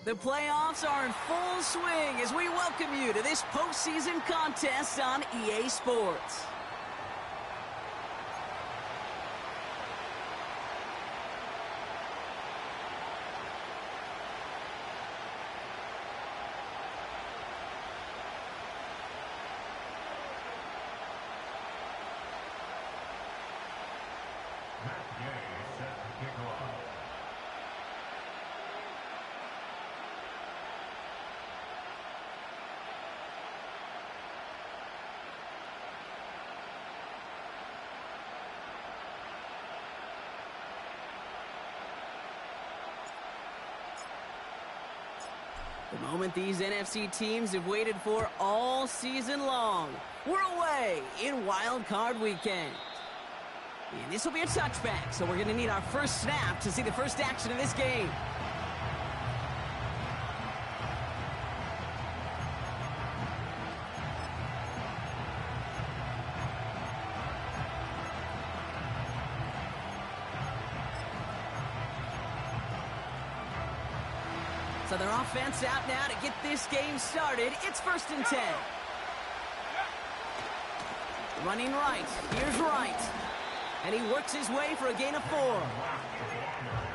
The playoffs are in full swing as we welcome you to this postseason contest on EA Sports. The moment these NFC teams have waited for all season long. We're away in Wild Card Weekend. And this will be a touchback, so we're going to need our first snap to see the first action of this game. So their offense out now to get this game started. It's 1st and 10. Running right. Here's Wright. And he works his way for a gain of 4.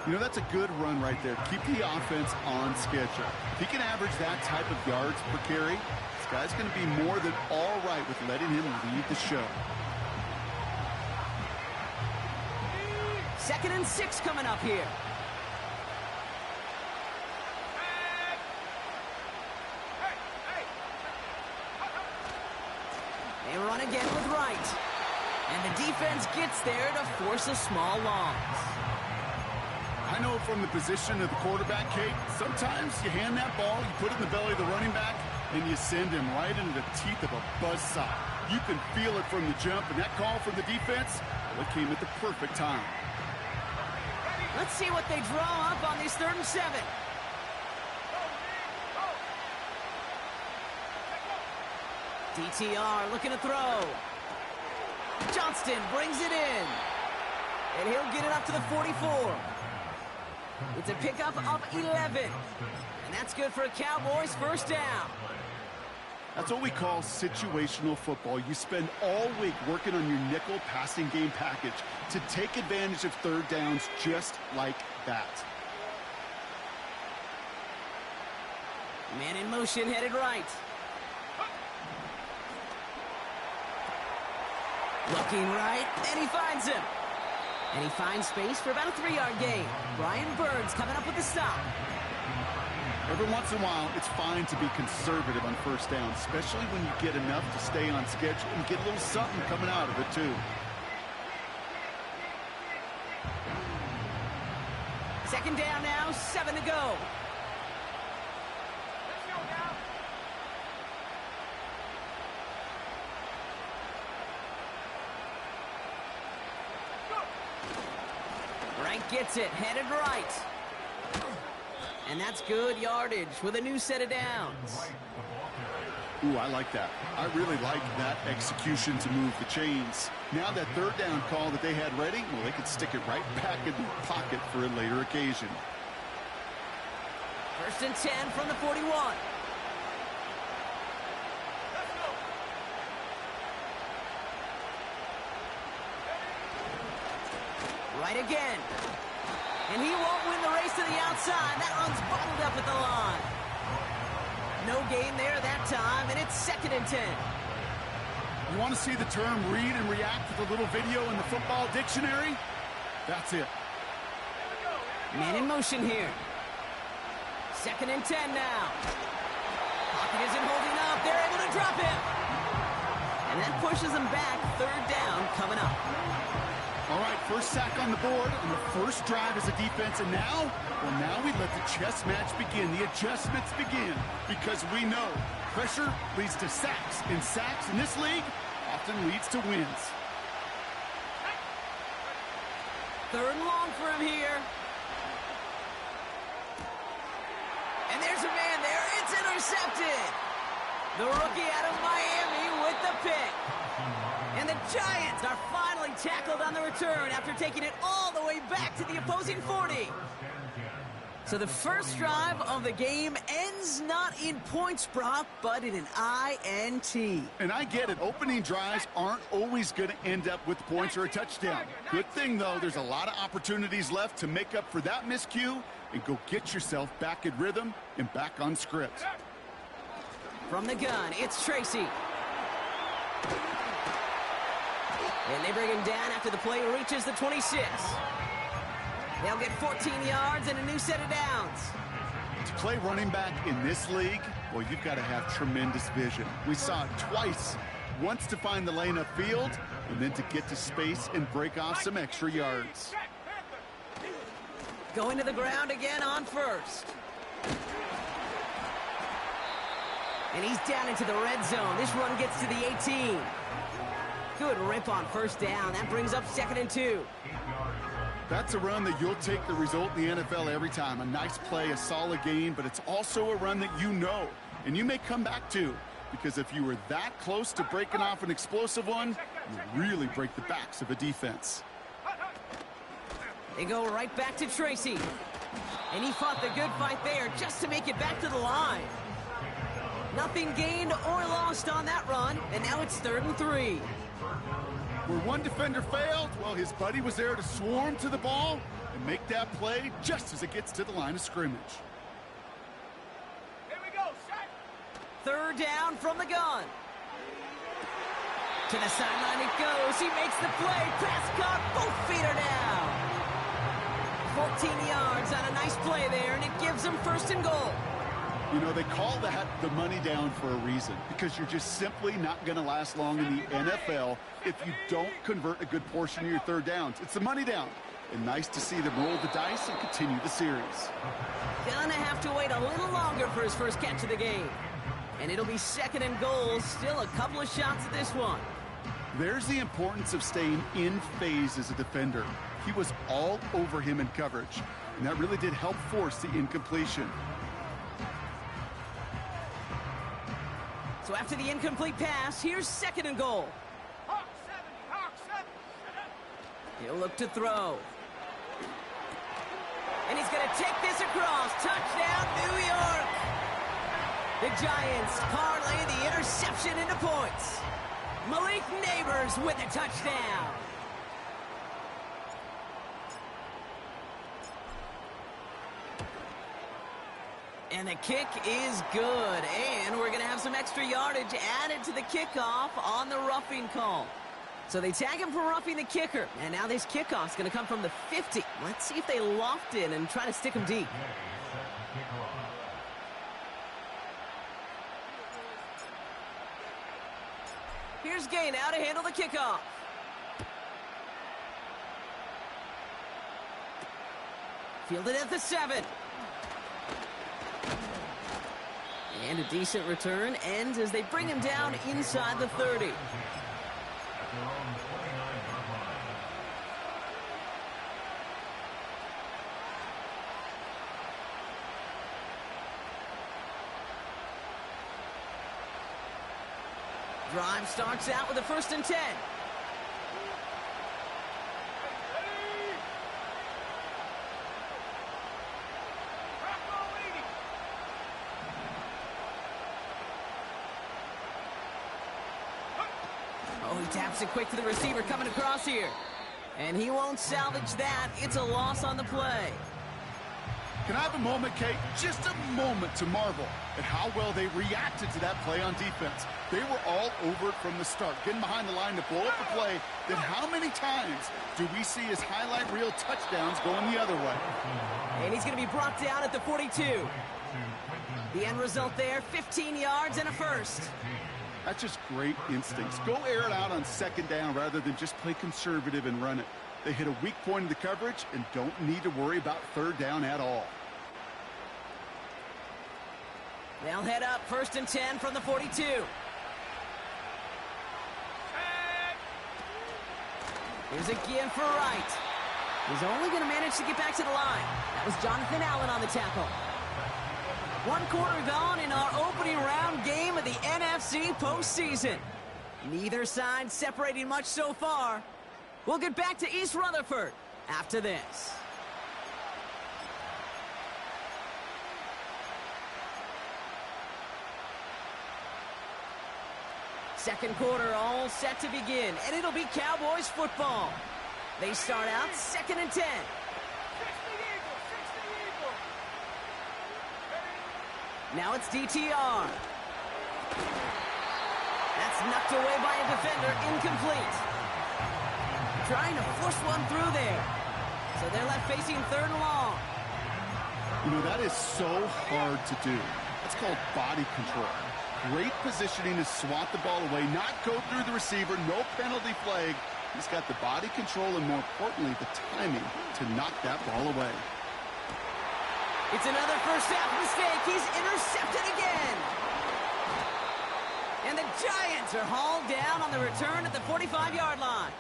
You know, that's a good run right there. Keep the offense on schedule. If he can average that type of yards per carry, this guy's going to be more than all right with letting him lead the show. 2nd and 6 coming up here. They run again with Wright. And the defense gets there to force a small loss. I know from the position of the quarterback, Kate, sometimes you hand that ball, you put it in the belly of the running back, and you send him right into the teeth of a buzzsaw. You can feel it from the jump, and that call from the defense, well, it came at the perfect time. Let's see what they draw up on this 3rd and 7. DTR looking to throw. Johnston brings it in. And he'll get it up to the 44. It's a pickup of 11. And that's good for a Cowboys first down. That's what we call situational football. You spend all week working on your nickel passing game package to take advantage of 3rd downs just like that. Man in motion headed right. Looking right, and he finds him. And he finds space for about a 3-yard gain. Brian Burns coming up with the stop. Every once in a while, it's fine to be conservative on 1st down, especially when you get enough to stay on schedule and get a little something coming out of it, too. 2nd down now, 7 to go. Frank gets it, headed right. And that's good yardage with a new set of downs. Ooh, I like that. I really like that execution to move the chains. Now that 3rd down call that they had ready, well, they could stick it right back in the pocket for a later occasion. 1st and 10 from the 41. Right again. And he won't win the race to the outside. That one's bottled up at the line. No gain there that time, and it's 2nd and 10. You want to see the term read and react with a little video in the football dictionary? That's it. Man in motion here. 2nd and 10 now. Pocket isn't holding up. They're able to drop him. And that pushes them back. 3rd down coming up. All right, first sack on the board, and the first drive as a defense, and now, well, now we let the chess match begin, the adjustments begin, because we know pressure leads to sacks, and sacks in this league often leads to wins. 3rd and long for him here. And there's a man there. It's intercepted. The rookie out of Miami with the pick. And the Giants are finally tackled on the return after taking it all the way back to the opposing 40. So the first drive of the game ends not in points, Brock, but in an INT. And I get it. Opening drives aren't always going to end up with points or a touchdown. Good thing, though, there's a lot of opportunities left to make up for that miscue and go get yourself back in rhythm and back on script. From the gun, it's Tracy. And they bring him down after the play reaches the 26. They'll get 14 yards and a new set of downs. To play running back in this league, well, you've got to have tremendous vision. We saw it twice. Once to find the lane upfield, and then to get to space and break off some extra yards. Going to the ground again on first. And he's down into the red zone. This run gets to the 18. Good rip on first down. That brings up 2nd and 2. That's a run that you'll take the result in the NFL every time. A nice play, a solid gain, but it's also a run that you know, and you may come back to, because if you were that close to breaking off an explosive one, you really break the backs of a defense. They go right back to Tracy. And he fought the good fight there just to make it back to the line. Nothing gained or lost on that run, and now it's 3rd and 3. Where one defender failed, well, his buddy was there to swarm to the ball and make that play just as it gets to the line of scrimmage. Here we go, set. 3rd down from the gun. To the sideline it goes. He makes the play. Pass caught. Both feet are down. 14 yards on a nice play there, and it gives them 1st and goal. You know, they call that the money down for a reason, because you're just simply not going to last long in the NFL if you don't convert a good portion of your 3rd downs. It's the money down. And nice to see them roll the dice and continue the series. Gonna have to wait a little longer for his first catch of the game. And it'll be 2nd and goal. Still a couple of shots at this one. There's the importance of staying in phase as a defender. He was all over him in coverage, and that really did help force the incompletion. So after the incomplete pass, here's 2nd and goal. Hawk 7. He'll look to throw. And he's going to take this across. Touchdown, New York. The Giants parlay the interception into points. Malik Neighbors with a touchdown. And the kick is good. And we're going to have some extra yardage added to the kickoff on the roughing call. So they tag him for roughing the kicker. And now this kickoff's going to come from the 50. Let's see if they loft in and try to stick him deep. Here's Gay now to handle the kickoff. Fielded at the 7. And a decent return ends as they bring him down inside the 30. Drive starts out with a 1st and 10. Oh, he taps it quick to the receiver coming across here. And he won't salvage that. It's a loss on the play. Can I have a moment, Kate? Just a moment to marvel at how well they reacted to that play on defense. They were all over it from the start, getting behind the line to blow up the play. Then how many times do we see his highlight reel touchdowns going the other way? And he's going to be brought down at the 42. The end result there, 15 yards and a 1st. That's just great instincts. Go air it out on 2nd down rather than just play conservative and run it. They hit a weak point in the coverage and don't need to worry about 3rd down at all. They'll head up 1st and 10 from the 42. Here's a give for Wright. He's only going to manage to get back to the line. That was Jonathan Allen on the tackle. 1 quarter gone in our opening round game of the NFC postseason. Neither side separating much so far. We'll get back to East Rutherford after this. Second quarter all set to begin, and it'll be Cowboys football. They start out 2nd and 10. 60 Eagles, 60 Eagles. Now it's DTR. That's knocked away by a defender, incomplete. Trying to force one through there. So they're left facing 3rd and long. You know, that is so hard to do. It's called body control. Great positioning to swat the ball away, not go through the receiver, no penalty flag. He's got the body control and, more importantly, the timing to knock that ball away. It's another first half mistake. He's intercepted again. And the Giants are hauled down on the return at the 45-yard line.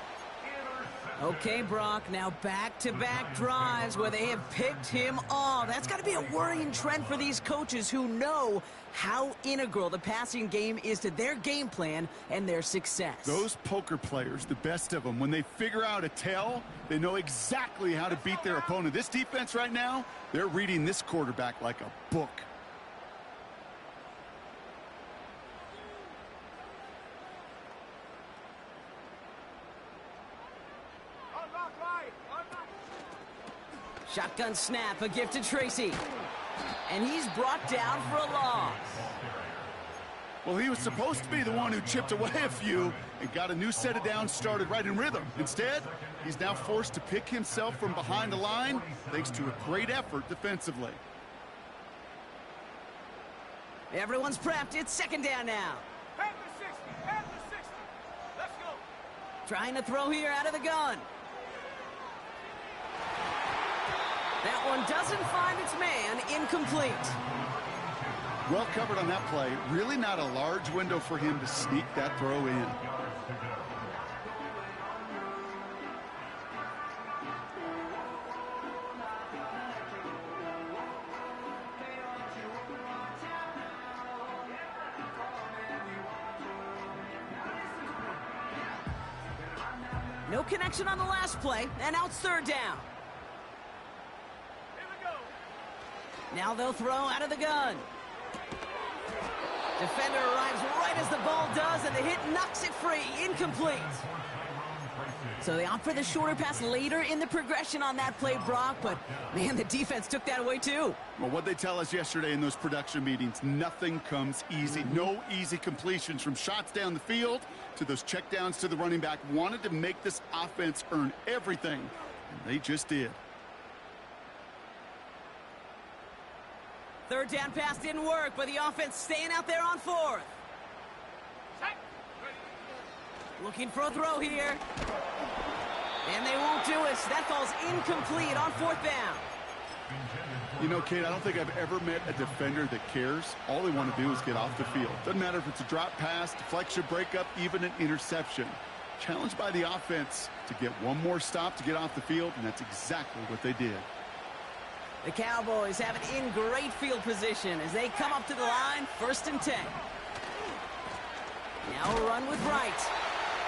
Okay, Brock, now back-to-back drives where they have picked him off. That's got to be a worrying trend for these coaches who know how integral the passing game is to their game plan and their success. Those poker players, the best of them, when they figure out a tell, they know exactly how to beat their opponent. This defense right now, they're reading this quarterback like a book. Unlock right, unlock. Shotgun snap, a gift to Tracy. And he's brought down for a loss. Well, he was supposed to be the one who chipped away a few and got a new set of downs started right in rhythm. Instead, he's now forced to pick himself from behind the line thanks to a great effort defensively. Everyone's prepped. It's 2nd down now. Head to 60, head to 60. Let's go. Trying to throw here out of the gun. That one doesn't find its man, incomplete. Well covered on that play. Really not a large window for him to sneak that throw in. No connection on the last play, and now it's 3rd down. Here we go. Now they'll throw out of the gun. Defender arrives right as the ball does, and the hit knocks it free. Incomplete. So they opt for the shorter pass later in the progression on that play, Brock, but, man, the defense took that away, too. Well, what they tell us yesterday in those production meetings, nothing comes easy. No easy completions, from shots down the field to those checkdowns to the running back. Wanted to make this offense earn everything, and they just did. 3rd down pass didn't work, but the offense staying out there on 4th. Set. Looking for a throw here. And they won't do it. So that fall's incomplete on 4th down. You know, Kate, I don't think I've ever met a defender that cares. All they want to do is get off the field. Doesn't matter if it's a drop pass, deflection, breakup, even an interception. Challenged by the offense to get one more stop to get off the field, and that's exactly what they did. The Cowboys have it in great field position as they come up to the line, 1st and 10. Now a run with Wright.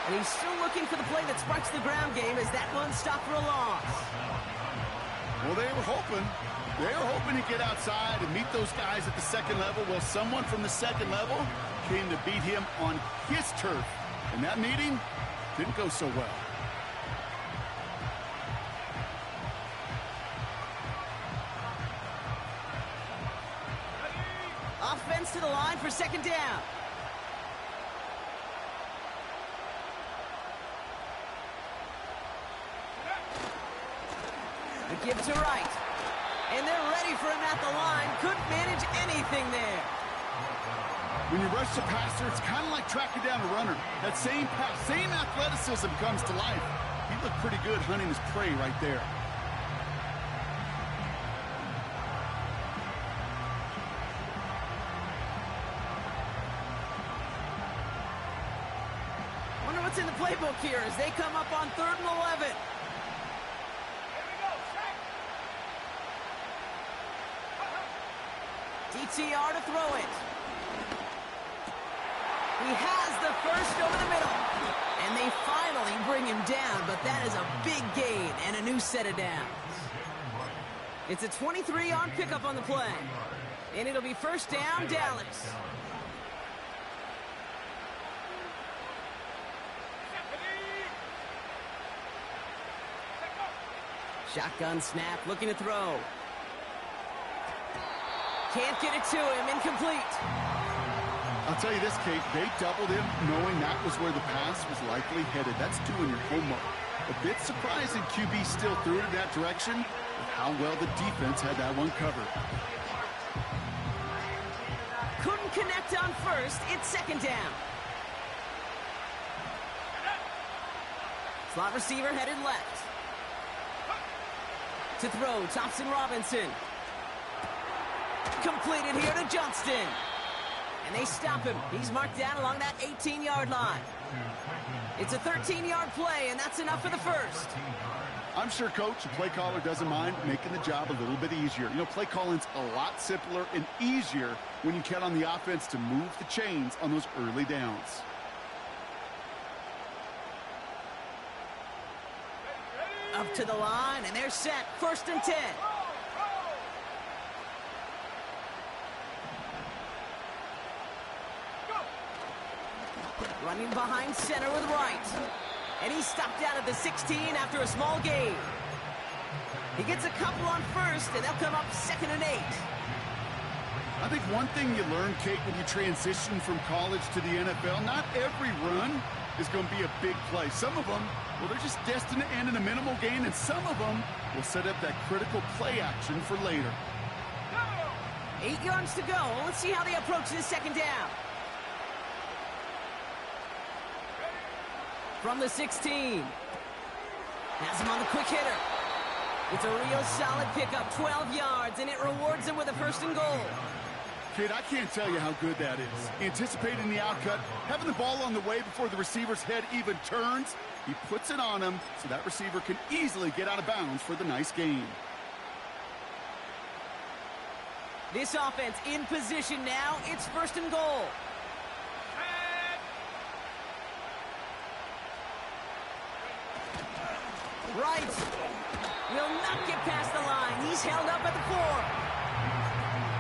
And he's still looking for the play that sparks the ground game as that one stopped for a loss. Well, they were hoping to get outside and meet those guys at the 2nd level. Well, someone from the 2nd level came to beat him on his turf. And that meeting didn't go so well. Offense to the line for 2nd down. The give to Wright. And they're ready for him at the line. Couldn't manage anything there. When you rush the passer, it's kind of like tracking down a runner. That same pass, same athleticism comes to life. He looked pretty good hunting his prey right there. Wonder what's in the playbook here as they come up on 3rd and 11. Here we go. Set. DTR to throw it. He has the first over the middle. And they finally bring him down, but that is a big gain and a new set of downs. It's a 23-yard pickup on the play. And it'll be 1st down, Dallas. Shotgun snap, looking to throw. Can't get it to him, incomplete. I'll tell you this, Kate, they doubled him knowing that was where the pass was likely headed. That's doing your homework. A bit surprising QB still threw it in that direction, but how well the defense had that one covered. Couldn't connect on first, it's second down. Slot receiver headed left. To throw, Thompson Robinson. Completed here to Johnston. And they stop him. He's marked down along that 18-yard line. It's a 13-yard play, and that's enough for the first. I'm sure Coach, the play caller, doesn't mind making the job a little bit easier. You know, play calling's a lot simpler and easier when you count on the offense to move the chains on those early downs. Up to the line, and they're set. 1st and 10. Running behind center with Wright. And he's stopped out at the 16 after a small gain. He gets a couple on first, and they'll come up 2nd and 8. I think one thing you learn, Kate, when you transition from college to the NFL, not every run is going to be a big play. Some of them, well, they're just destined to end in a minimal gain, and some of them will set up that critical play action for later. 8 yards to go. Let's see how they approach this second down. From the 16. Has him on the quick hitter. It's a real solid pickup, 12 yards, and it rewards him with a 1st and goal. Kid, I can't tell you how good that is. Anticipating the outcut, having the ball on the way before the receiver's head even turns, he puts it on him so that receiver can easily get out of bounds for the nice gain. This offense in position now. It's 1st and goal. Wright will not get past the line. He's held up at the 4.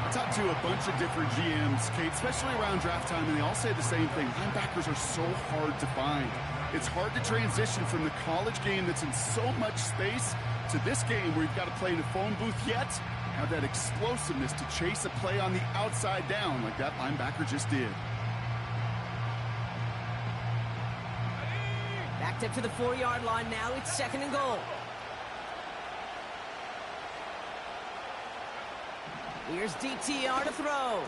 I talked to a bunch of different GMs, Kate, especially around draft time, and they all say the same thing. Linebackers are so hard to find. It's hard to transition from the college game that's in so much space to this game where you've got to play in a phone booth, yet have that explosiveness to chase a play on the outside down like that linebacker just did. Backed up to the 4-yard line now. It's 2nd and goal. Here's DTR to throw.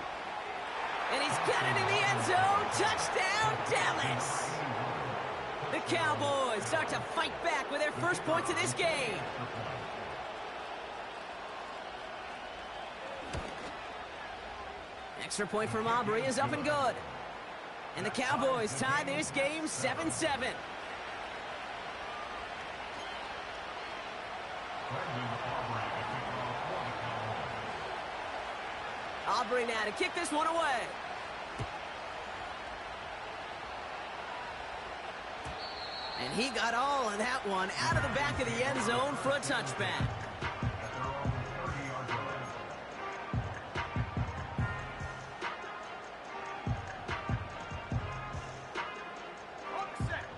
And he's got it in the end zone. Touchdown, Dallas. The Cowboys start to fight back with their first points of this game. Extra point from Aubrey is up and good. And the Cowboys tie this game 7-7. Aubrey now to kick this one away. And he got all of that one out of the back of the end zone for a touchback.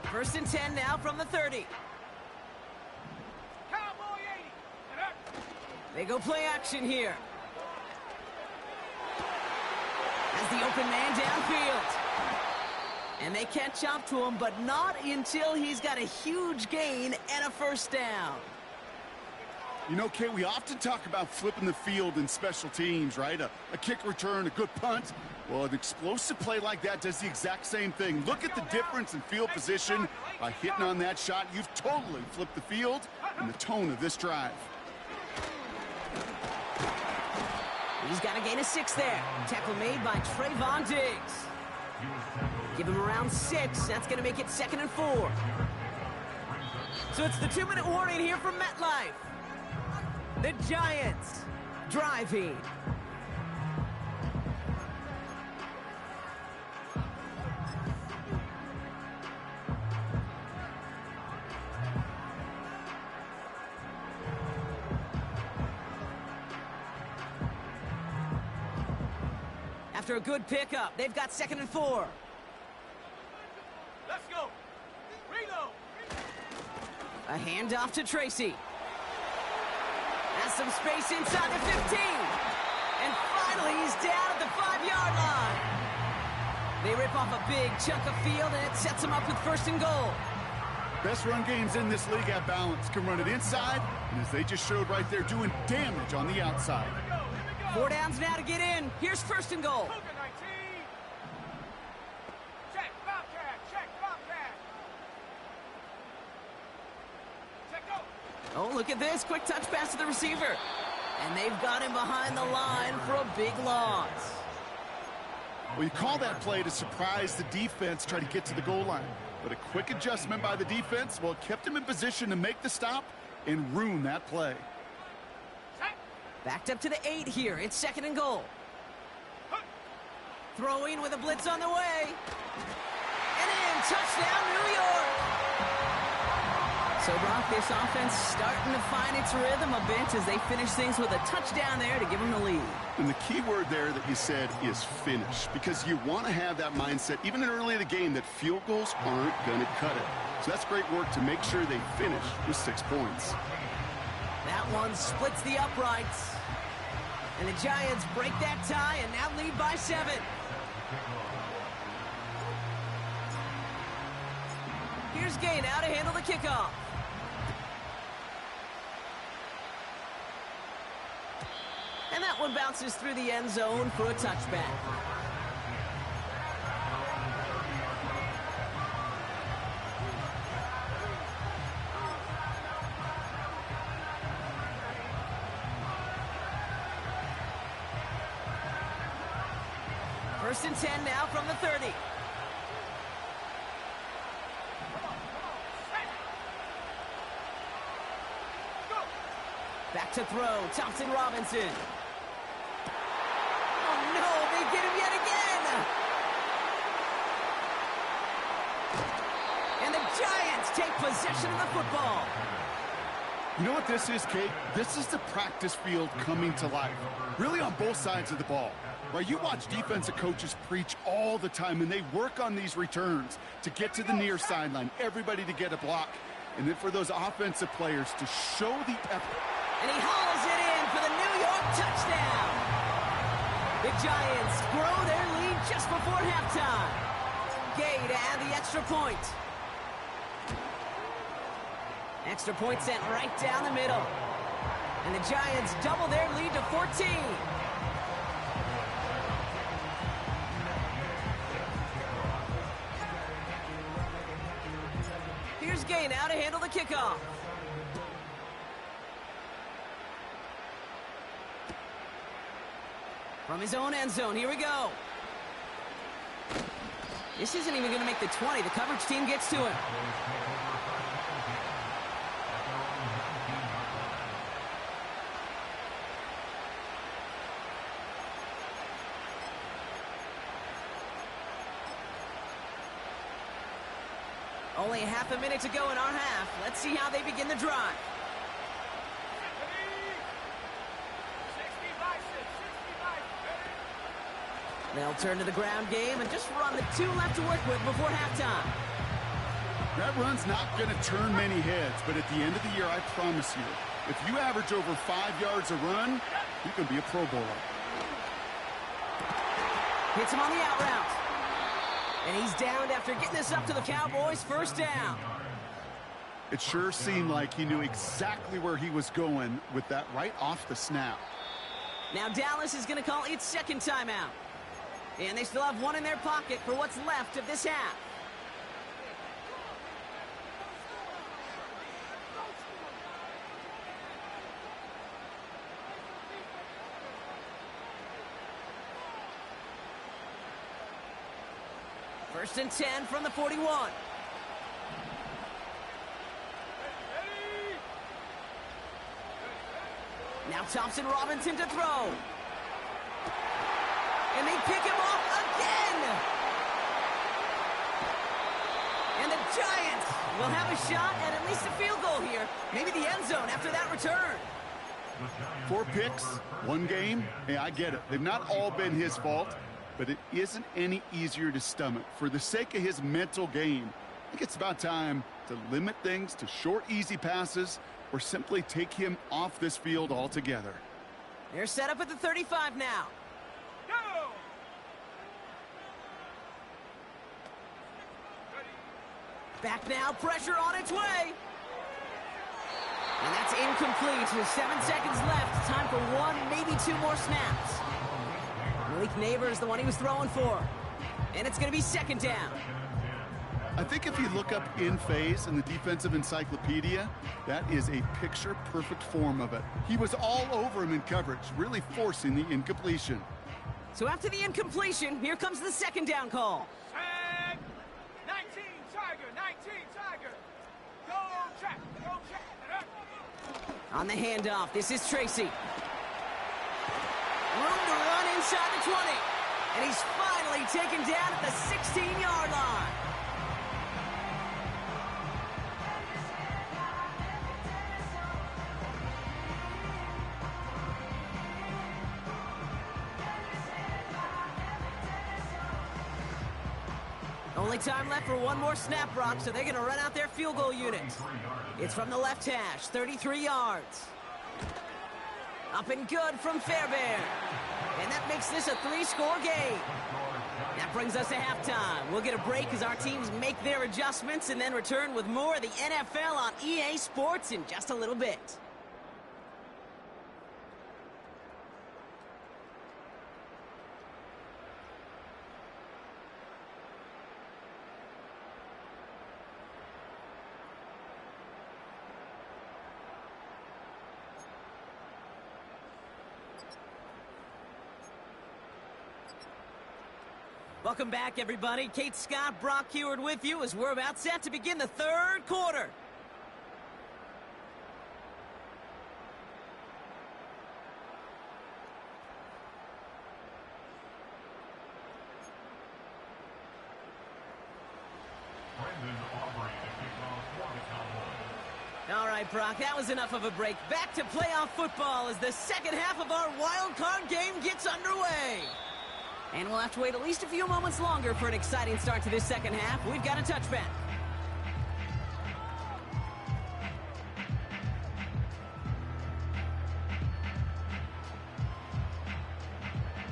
First and 10 now from the 30. Cowboy 80. And up. They go play action here. As the open man downfield. And they catch up to him, but not until he's got a huge gain and a 1st down. You know, Kate, we often talk about flipping the field in special teams, right? A kick return, a good punt. Well, an explosive play like that does the exact same thing. Look at the difference in field position. By hitting on that shot, you've totally flipped the field and the tone of this drive. He's got a gain of 6 there. Tackle made by Trayvon Diggs. Give him around 6. That's going to make it 2nd and 4. So it's the 2-minute warning here from MetLife. The Giants driving. After a good pickup, they've got 2nd and 4. Let's go. Reload. A handoff to Tracy. Has some space inside the 15. And finally, he's down at the 5-yard line. They rip off a big chunk of field, and it sets them up with 1st and goal. Best run games in this league have balance. Can run it inside, and as they just showed right there, doing damage on the outside. 4 downs now to get in. Here's 1st and goal. Cougar 19. Check, Bobcat. Check, Bobcat. Check, go. Oh, look at this. Quick touch pass to the receiver. And they've got him behind the line for a big loss. Well, you call that play to surprise the defense, try to get to the goal line. But a quick adjustment by the defense, well, it kept him in position to make the stop and ruin that play. Backed up to the 8 here. It's 2nd and goal. Throwing with a blitz on the way. And in. Touchdown, New York. So, Brock, this offense starting to find its rhythm a bit as they finish things with a touchdown there to give them the lead. And the key word there that you said is finish, because you want to have that mindset, even in early in the game, that field goals aren't going to cut it. So that's great work to make sure they finish with 6 points. That one splits the uprights. And the Giants break that tie and now lead by 7. Here's Gay now to handle the kickoff. And that one bounces through the end zone for a touchback. First and 10 now from the 30. Back to throw, Thompson Robinson. Oh no, they get him yet again! And the Giants take possession of the football. You know what this is, Kate? This is the practice field coming to life. Really on both sides of the ball. Right, you watch defensive coaches preach all the time, and they work on these returns to get to the near sideline, everybody to get a block, and then for those offensive players to show the effort. And he hauls it in for the New York touchdown. The Giants grow their lead just before halftime. Gay to add the extra point. Extra point sent right down the middle. And the Giants double their lead to 14. Here's Gay now to handle the kickoff. From his own end zone, here we go. This isn't even going to make the 20. The coverage team gets to him. Only half a minute to go in our half. Let's see how they begin the drive. They'll turn to the ground game and just run the 2 left to work with before halftime. That run's not going to turn many heads, but at the end of the year, I promise you, if you average over 5 yards a run, you can be a Pro Bowler. Hits him on the out route. And he's downed after getting this up to the Cowboys' 1st down. It sure seemed like he knew exactly where he was going with that right off the snap. Now Dallas is going to call its 2nd timeout. And they still have 1 in their pocket for what's left of this half. First and 10 from the 41. Now Thompson Robinson to throw. And they pick him off again. And the Giants will have a shot at least a field goal here. Maybe the end zone after that return. 4 picks, 1 game. Hey, I get it. They've not all been his fault, but it isn't any easier to stomach. For the sake of his mental game, I think it's about time to limit things to short, easy passes or simply take him off this field altogether. They're set up at the 35 now. Go! Back now, pressure on its way. And that's incomplete with 7 seconds left. Time for one, maybe two more snaps. Malik Neighbors, the one he was throwing for. And it's going to be second down. I think if you look up in phase in the defensive encyclopedia, that is a picture-perfect form of it. He was all over him in coverage, really forcing the incompletion. So after the incompletion, here comes the second down call. And 19 Tiger, 19 Tiger. Go track, go track. On the handoff, this is Tracy. Room to run inside the 20. And he's finally taken down at the 16-yard line. Only time left for one more snap, Brock, so they're going to run out their field goal unit. It's from the left hash, 33 yards. Up and good from Fairbairn. And that makes this a 3-score game. That brings us to halftime. We'll get a break as our teams make their adjustments and then return with more of the NFL on EA Sports in just a little bit. Welcome back, everybody. Kate Scott, Brock Huard with you as we're about set to begin the third quarter. All right, Brock, that was enough of a break. Back to playoff football as the second half of our wild card game gets underway. And we'll have to wait at least a few moments longer for an exciting start to this second half. We've got a touchback.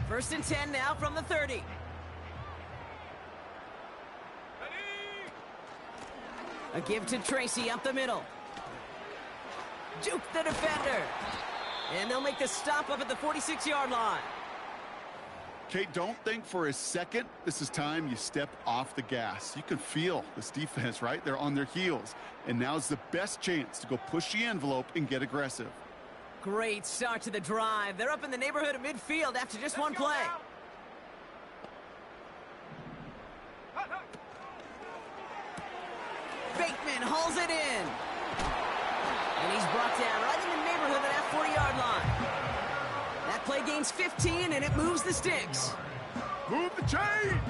First and 10 now from the 30. Ready? A give to Tracy up the middle. Juke the defender. And they'll make the stop up at the 46-yard line. Kate, don't think for a second this is time you step off the gas. You can feel this defense, right? They're on their heels. And now's the best chance to go push the envelope and get aggressive. Great start to the drive. They're up in the neighborhood of midfield after just one play. Bateman hauls it in. And he's brought down right in the neighborhood of that 40-yard line. That play gains 15, and it moves the sticks. Move the chains!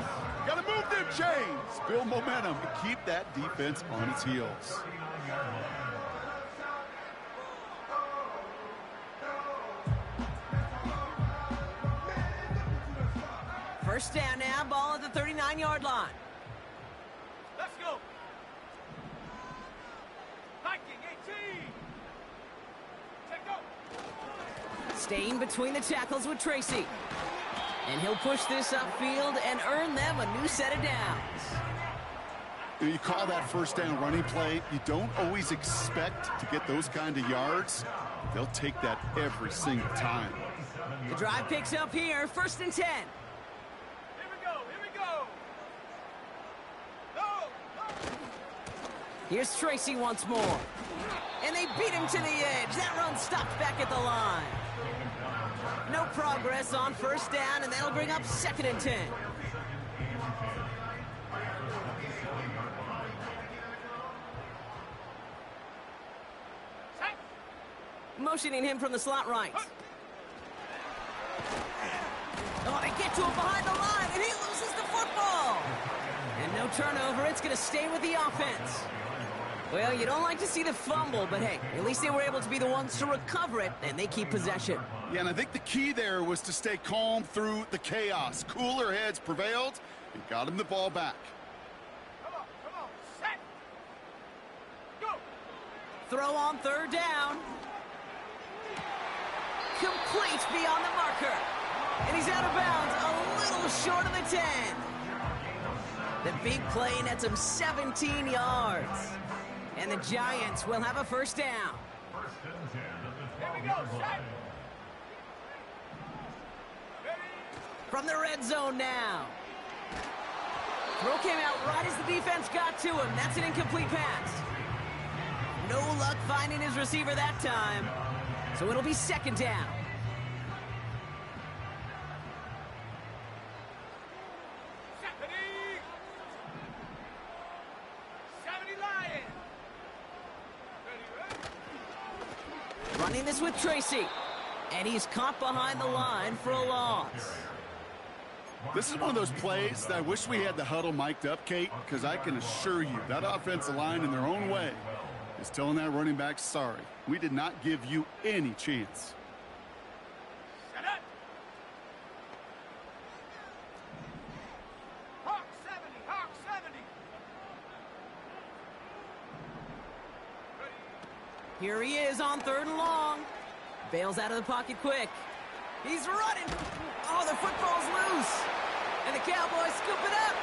Gotta move them chains! Build momentum and keep that defense on its heels. First down now, ball at the 39-yard line. Let's go. Viking 18. Take go. Staying between the tackles with Tracy. And he'll push this upfield and earn them a new set of downs. You call that first down running play, you don't always expect to get those kind of yards. They'll take that every single time. The drive picks up here, first and 10. Here we go. Here we go. Go. Here's Tracy once more. And they beat him to the edge. That run stopped back at the line. No progress on first down, and that'll bring up second and 10. Motioning him from the slot right. Oh, they get to him behind the line, and he loses the football. And no turnover. It's going to stay with the offense. Well, you don't like to see the fumble, but hey, at least they were able to be the ones to recover it, and they keep possession. Yeah, and I think the key there was to stay calm through the chaos. Cooler heads prevailed and got him the ball back. Come on. Set. Go. throw on third down. Complete beyond the marker. And he's out of bounds, a little short of the 10. The big play nets him 17 yards. And the Giants will have a first down. Here we go, set. From the red zone now. Throw came out right as the defense got to him. That's an incomplete pass. No luck finding his receiver that time. So it'll be second down. Running this with Tracy. And he's caught behind the line for a loss. This is one of those plays that I wish we had the huddle mic'd up, Kate, because I can assure you that offensive line in their own way is telling that running back, sorry, we did not give you any chance. Set up. Hawk 70, Hawk 70. Here he is on third and long. Bails out of the pocket quick. He's running. Oh, the football's loose. And the Cowboys scoop it up.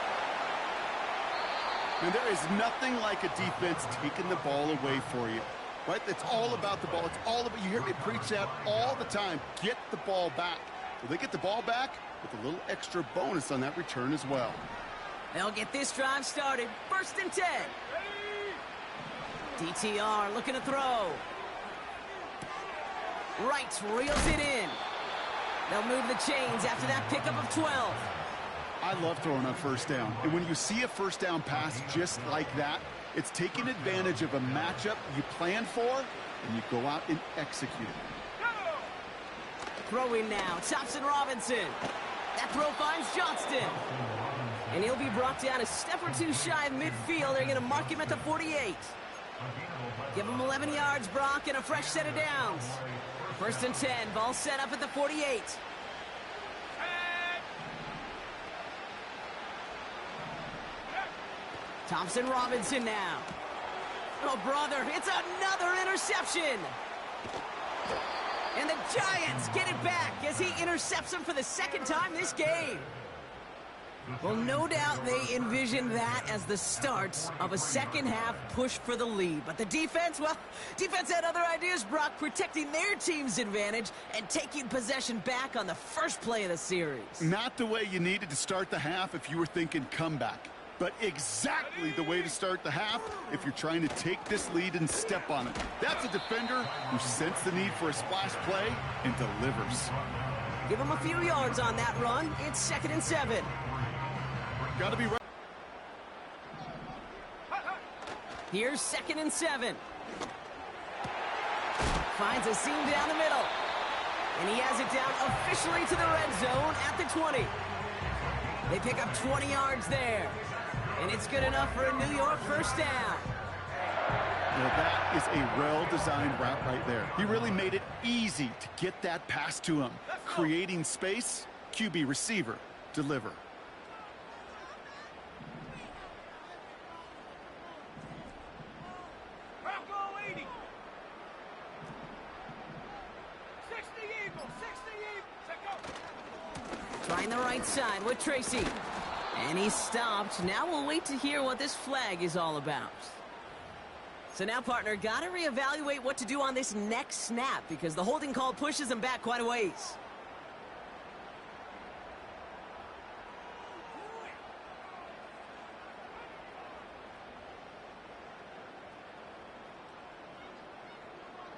And there is nothing like a defense taking the ball away for you, right? It's all about the ball. It's all about, you hear me preach that all the time. Get the ball back. Well, they get the ball back with a little extra bonus on that return as well. They'll get this drive started. First and 10. DTR looking to throw. Wright reels it in. They'll move the chains after that pickup of 12. I love throwing on first down. And when you see a first down pass just like that, it's taking advantage of a matchup you planned for, and you go out and execute it. Throwing now, Thompson Robinson. That throw finds Johnston. And he'll be brought down a step or two shy of midfield. They're going to mark him at the 48. Give him 11 yards, Brock, and a fresh set of downs. First and 10, ball set up at the 48. Thompson Robinson now. Oh, brother, it's another interception. And the Giants get it back as he intercepts him for the second time this game. Well, no doubt they envisioned that as the start of a second-half push for the lead. But the defense, well, defense had other ideas, Brock, protecting their team's advantage and taking possession back on the first play of the series. Not the way you needed to start the half if you were thinking comeback, but exactly the way to start the half if you're trying to take this lead and step on it. That's a defender who sensed the need for a splash play and delivers. Give him a few yards on that run. It's second and 7. Got to be right. Here's second and 7. Finds a seam down the middle. And he has it down officially to the red zone at the 20. They pick up 20 yards there. And it's good enough for a New York first down. Well, that is a well-designed route right there. He really made it easy to get that pass to him. Creating space, QB receiver, deliver. Bronco 80. 60 Eagles, 60 Eagles. Set go. Trying the right side with Tracy. And he stopped. Now we'll wait to hear what this flag is all about. So now, partner, got to reevaluate what to do on this next snap because the holding call pushes him back quite a ways.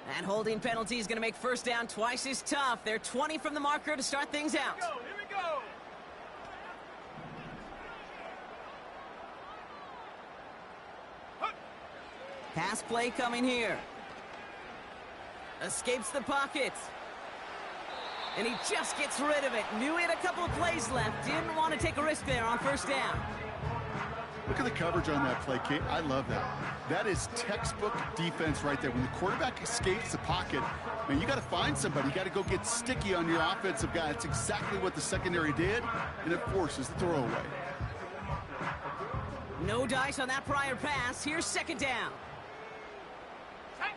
That holding penalty is going to make first down twice as tough. They're 20 from the marker to start things out. Here we go. Pass play coming here. Escapes the pocket. And he just gets rid of it. Knew he had a couple of plays left. Didn't want to take a risk there on first down. Look at the coverage on that play, Kate. I love that. That is textbook defense right there. When the quarterback escapes the pocket, man, you got to find somebody. You got to go get sticky on your offensive guy. That's exactly what the secondary did, and it forces the throwaway. No dice on that prior pass. Here's second down. Set.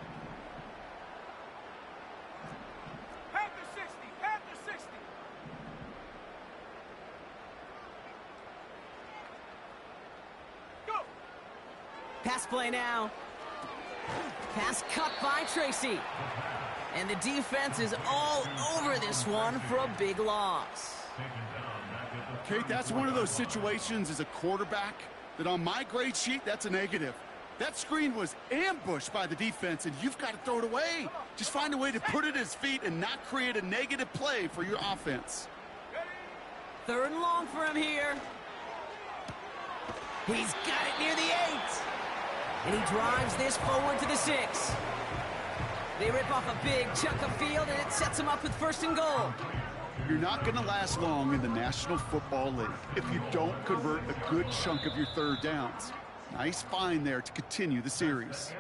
Pass play now. Pass cut by Tracy. And the defense is all over this one for a big loss. Kate, that's one of those situations as a quarterback that on my grade sheet, that's a negative. That screen was ambushed by the defense, and you've got to throw it away. Just find a way to put it at his feet and not create a negative play for your offense. 3rd and long for him here. He's got it near the 8. And he drives this forward to the 6. They rip off a big chunk of field, and it sets him up with 1st and goal. You're not going to last long in the National Football League if you don't convert a good chunk of your 3rd downs. Nice find there to continue the series.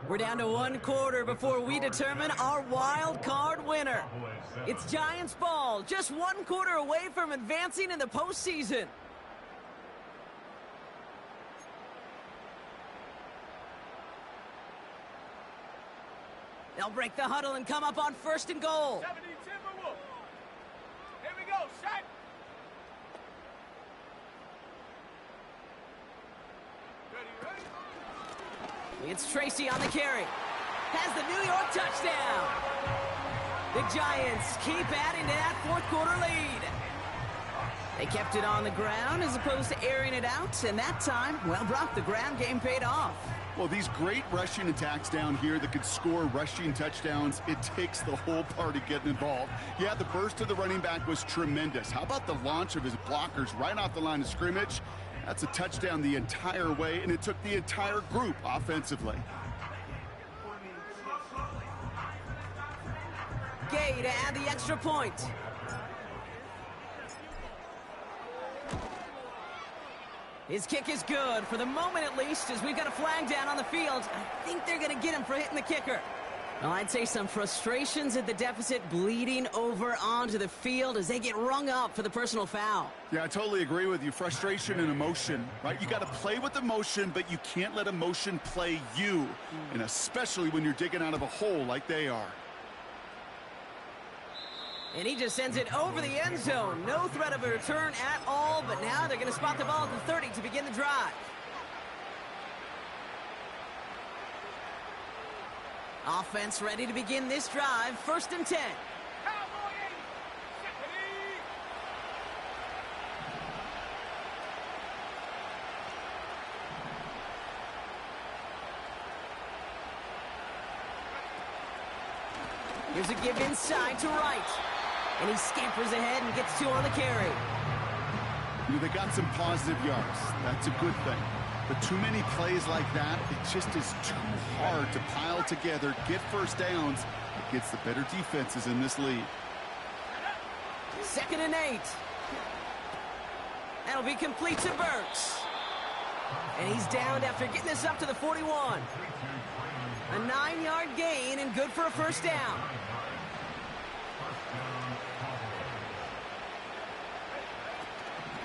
We're down to 1 quarter before we determine our wild card winner. It's Giants ball, just 1 quarter away from advancing in the postseason. They'll break the huddle and come up on 1st and goal. 70 Timberwolves. Here we go, set. Ready. It's Tracy on the carry. Has the New York touchdown. The Giants keep adding to that 4th quarter lead. They kept it on the ground as opposed to airing it out, and that time, well, Brock, the ground game paid off. Well, these great rushing attacks down here that could score rushing touchdowns, it takes the whole party getting involved. Yeah, the burst of the running back was tremendous. How about the launch of his blockers right off the line of scrimmage? That's a touchdown the entire way, and it took the entire group offensively. Gay to add the extra point. His kick is good, for the moment at least, as we've got a flag down on the field. I think they're going to get him for hitting the kicker. Well, I'd say some frustrations at the deficit bleeding over onto the field as they get rung up for the personal foul. Yeah, I totally agree with you. Frustration and emotion, right? You got to play with emotion, but you can't let emotion play you, and especially when you're digging out of a hole like they are. And he just sends it over the end zone. No threat of a return at all, but now they're going to spot the ball at the 30 to begin the drive. Offense ready to begin this drive. 1st and 10. Cowboy 8. Second. Here's a give inside to Wright. And he scampers ahead and gets 2 on the carry. You know, they got some positive yards. That's a good thing. But too many plays like that, it just is too hard to pile together, get 1st downs against the better defenses in this league. 2nd and 8. That'll be complete to Burks. And he's downed after getting this up to the 41. A 9-yard gain and good for a 1st down.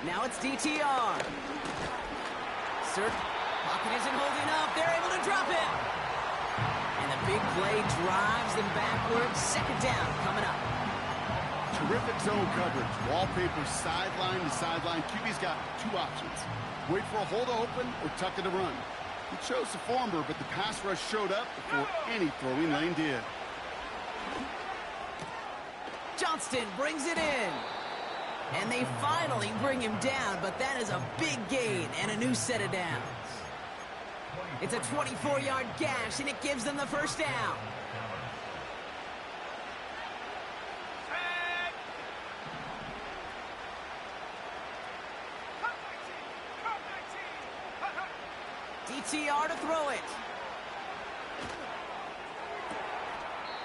Now it's DTR. Pocket isn't holding up. They're able to drop it. And the big play drives them backwards. 2nd down coming up. Terrific zone coverage. Wallpaper sideline to sideline. QB's got 2 options. Wait for a hole to open or tuck it to run. He chose the former, but the pass rush showed up before any throwing lane did. Johnston brings it in. And they finally bring him down, but that is a big gain and a new set of downs. It's a 24-yard gash, and it gives them the 1st down. DTR to throw it.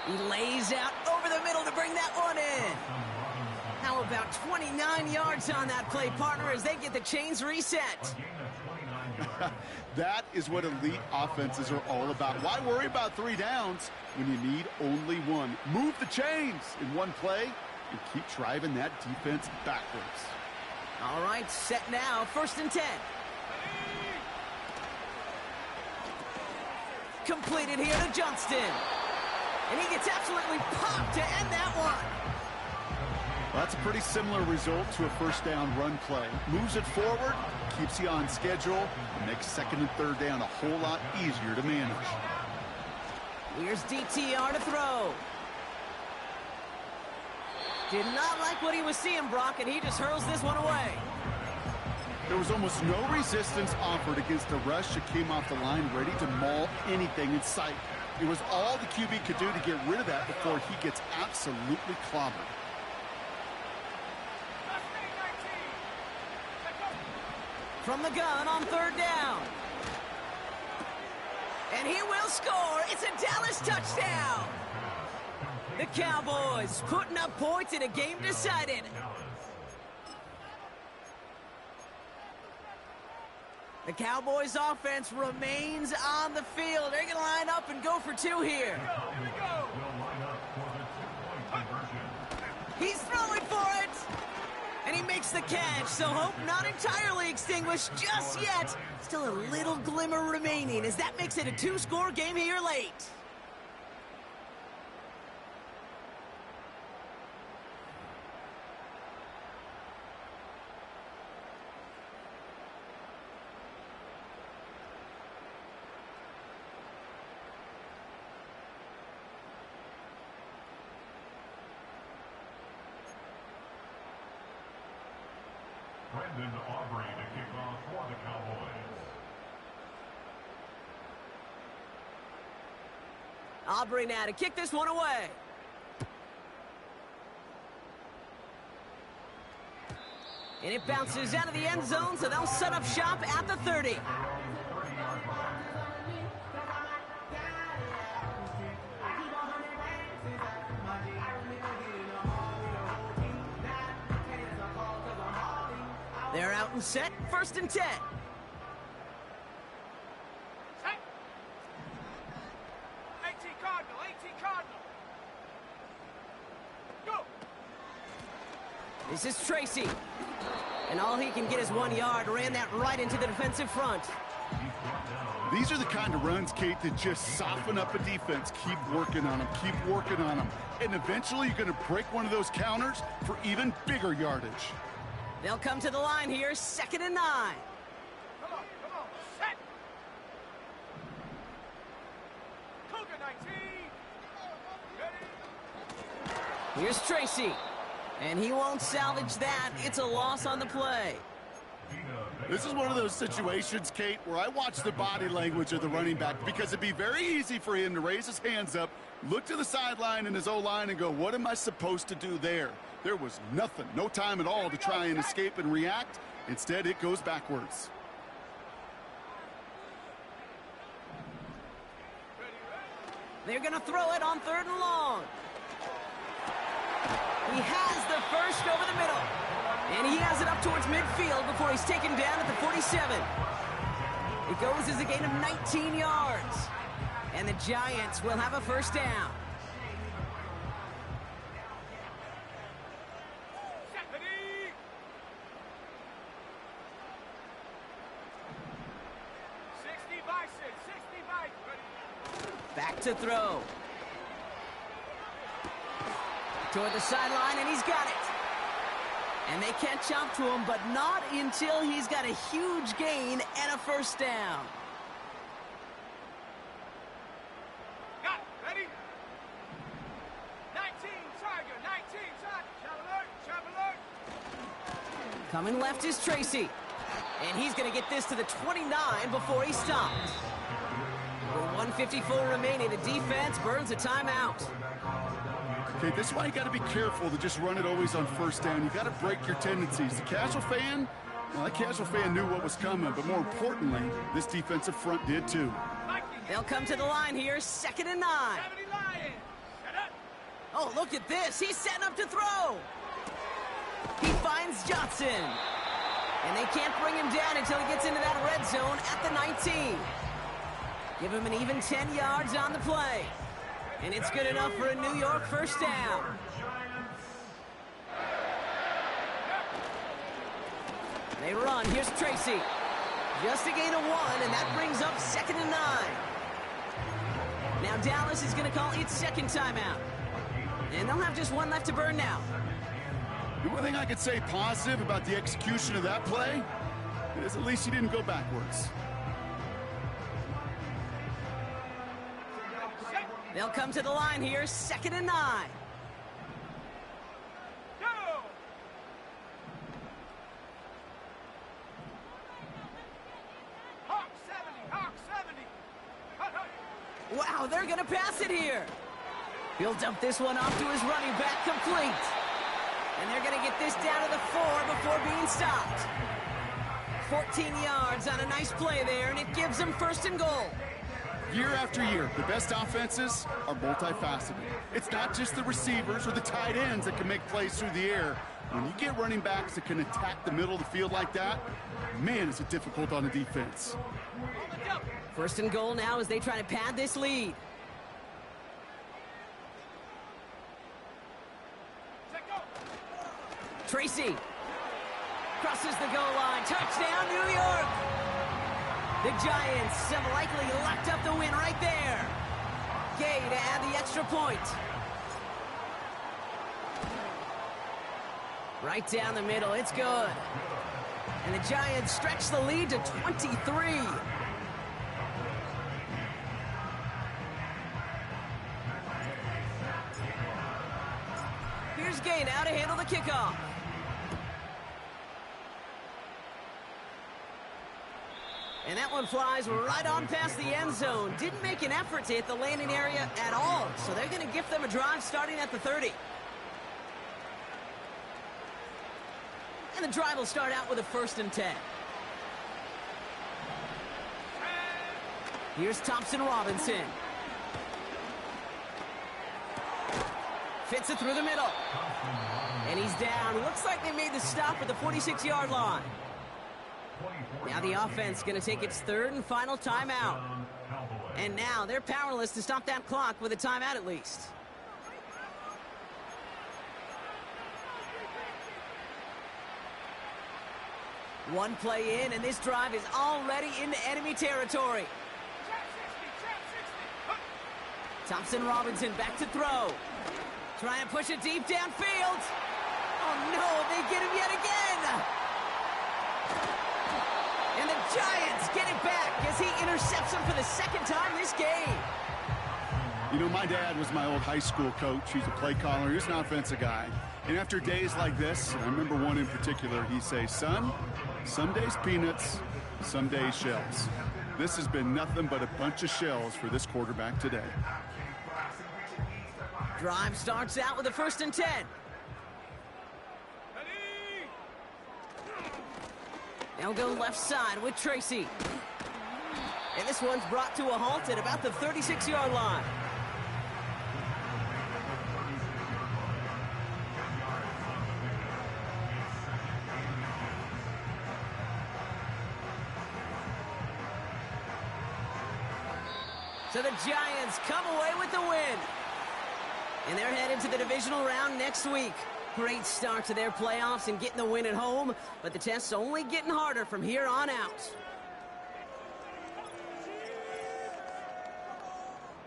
He lays out over the middle to bring that one in. How about 29 yards on that play, partner, as they get the chains reset? That is what elite offenses are all about. Why worry about 3 downs when you need only 1? Move the chains in 1 play and keep driving that defense backwards. All right, set now. 1st and 10. Completed here to Johnston. And he gets absolutely popped to end that one. Well, that's a pretty similar result to a first down run play. Moves it forward, keeps you on schedule, and makes second and third down a whole lot easier to manage. Here's DTR to throw. Did not like what he was seeing, Brock, and he just hurls this one away. There was almost no resistance offered against a rush that came off the line ready to maul anything in sight. It was all the QB could do to get rid of that before he gets absolutely clobbered. From the gun on third down. And he will score. It's a Dallas touchdown. The Cowboys putting up points in a game decided. The Cowboys offense remains on the field. They're going to line up and go for two here. He's throwing for it. And he makes the catch, so hope not entirely extinguished just yet. Still a little glimmer remaining as that makes it a two-score game here late. Brendan Aubrey to kick off for the Cowboys. Aubrey now to kick this one away. And it bounces out of the end zone, so they'll set up shop at the 30. They're out and set, 1st and 10. Set. 18 Cardinal, 18 Cardinal. Go. This is Tracy. And all he can get is 1 yard. Ran that right into the defensive front. These are the kind of runs, Kate, that just soften up a defense. Keep working on them, keep working on them. And eventually you're going to break one of those counters for even bigger yardage. They'll come to the line here, 2nd and 9. Come on, set. Cougar 19. Ready. Here's Tracy. And he won't salvage that. It's a loss on the play. This is one of those situations, Kate, where I watch the body language of the running back because it'd be very easy for him to raise his hands up, look to the sideline in his O-line and go, what am I supposed to do there? There was nothing, no time at all to try and escape and react. Instead, it goes backwards. They're going to throw it on 3rd and long. He has the first over the middle. And he has it up towards midfield before he's taken down at the 47. It goes as a gain of 19 yards. And the Giants will have a first down. Back to throw. Toward the sideline, and he's got it. And they catch up to him, but not until he's got a huge gain and a first down. Got it. Ready? 19 Tiger, 19 Tiger. Chap alert. Coming left is Tracy. And he's going to get this to the 29 before he stops. With 1:54 remaining, the defense burns a timeout. Okay, this is why you got to be careful to just run it always on first down. You got to break your tendencies. The casual fan, well, that casual fan knew what was coming, but more importantly, this defensive front did too. They'll come to the line here, 2nd and 9. Oh, look at this. He's setting up to throw. He finds Johnson. And they can't bring him down until he gets into that red zone at the 19. Give him an even 10 yards on the play. And it's good enough for a New York first down. They run. Here's Tracy. Just a gain of 1, and that brings up 2nd and 9. Now Dallas is going to call its second timeout. And they'll have just one left to burn now. The only thing I could say positive about the execution of that play is at least he didn't go backwards. They'll come to the line here, 2nd and 9. Go! Hawk 70, Hawk 70. Hut, hut. Wow, they're going to pass it here. He'll dump this one off to his running back, complete. And they're going to get this down to the 4 before being stopped. 14 yards on a nice play there, and it gives them 1st and goal. Year after year, the best offenses are multifaceted. It's not just the receivers or the tight ends that can make plays through the air. When you get running backs that can attack the middle of the field like that, man, is it difficult on the defense. 1st and goal now as they try to pad this lead. Tracy crosses the goal line. Touchdown, New York! The Giants have likely locked up the win right there. Gay to add the extra point. Right down the middle, it's good. And the Giants stretch the lead to 23. Here's Gay now to handle the kickoff. And that one flies right on past the end zone. Didn't make an effort to hit the landing area at all. So they're going to gift them a drive starting at the 30. And the drive will start out with a 1st and 10. Here's Thompson Robinson. Fits it through the middle. And he's down. Looks like they made the stop at the 46-yard line. Now the offense going to take its 3rd and final timeout. And now they're powerless to stop that clock with a timeout at least. One play in, and this drive is already into enemy territory. Thompson Robinson back to throw. Trying to push it deep downfield. Oh no, they get him yet again. And the Giants get it back as he intercepts him for the 2nd time this game. You know, my dad was my old high school coach. He's a play caller. He's an offensive guy. And after days like this, I remember one in particular, he'd say, son, some days peanuts, some days shells. This has been nothing but a bunch of shells for this quarterback today. Drive starts out with a 1st and 10. They'll go left side with Tracy. And this one's brought to a halt at about the 36-yard line. So the Giants come away with the win. And they're headed to the divisional round next week. Great start to their playoffs and getting the win at home, but the test's only getting harder from here on out.